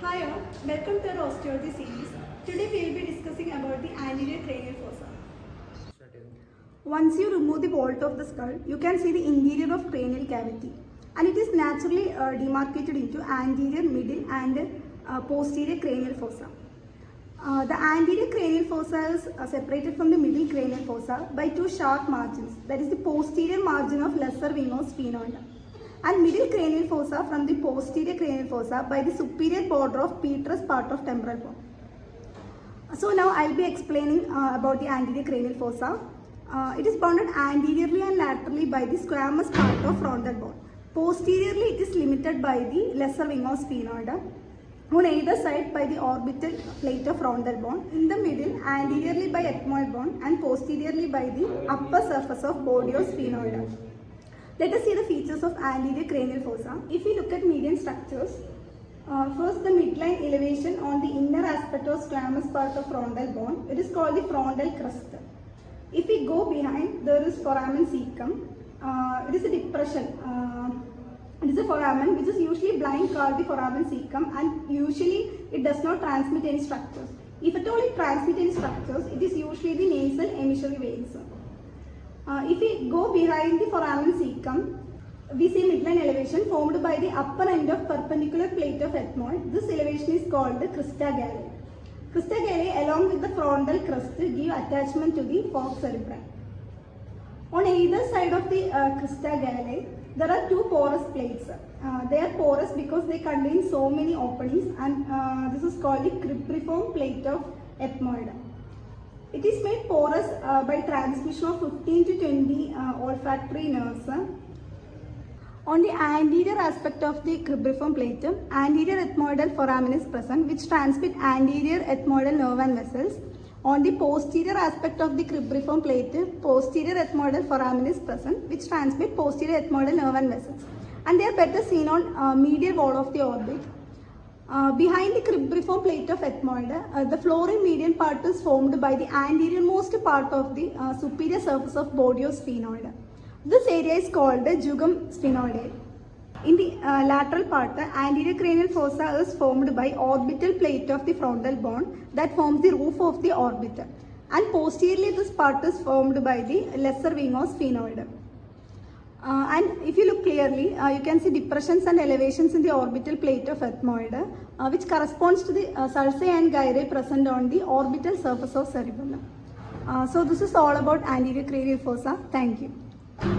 Hi all, welcome to our osteology series. Today we will be discussing about the anterior cranial fossa. Once you remove the vault of the skull, you can see the interior of cranial cavity, and it is naturally demarcated into anterior, middle and posterior cranial fossa. The anterior cranial fossa is separated from the middle cranial fossa by two sharp margins, that is the posterior margin of lesser wing of sphenoid, and middle cranial fossa from the posterior cranial fossa by the superior border of petrous part of temporal bone. So now I will be explaining about the anterior cranial fossa. It is bounded anteriorly and laterally by the squamous part of frontal bone. Posteriorly it is limited by the lesser wing of sphenoid. On either side by the orbital plate of frontal bone. In the middle anteriorly by ethmoid bone and posteriorly by the upper surface of body of sphenoid. Let us see the features of anterior cranial fossa. If we look at median structures, first the midline elevation on the inner aspect of squamous part of frontal bone, it is called the frontal crest. If we go behind, there is foramen cecum. It is a depression. It is a foramen which is usually blind called the foramen cecum, and usually it does not transmit any structures. If at all it transmits any structures, it is usually the nasal emissary veins. If we go behind the foramen cecum, we see midline elevation formed by the upper end of perpendicular plate of ethmoid. This elevation is called the crista galli. Crista galli along with the frontal crest give attachment to the falx cerebri. On either side of the crista galli, there are two porous plates. They are porous because they contain so many openings, and this is called the cribriform plate of ethmoid. It is made porous by transmission of 15 to 20 olfactory nerves. On the anterior aspect of the cribriform plate, anterior ethmoidal foramen is present, which transmit anterior ethmoidal nerve and vessels. On the posterior aspect of the cribriform plate, posterior ethmoidal foramen is present, which transmit posterior ethmoidal nerve and vessels. And they are better seen on medial wall of the orbit. Behind the cribriform plate of ethmoid, the floor median part is formed by the anterior most part of the superior surface of body of sphenoid. This area is called the jugum sphenoidae. In the lateral part, the anterior cranial fossa is formed by orbital plate of the frontal bone that forms the roof of the orbit. And posteriorly, this part is formed by the lesser wing of sphenoid. And if you look clearly, you can see depressions and elevations in the orbital plate of ethmoid, which corresponds to the sulci and gyrae present on the orbital surface of cerebellum. So this is all about anterior cranial fossa. Thank you.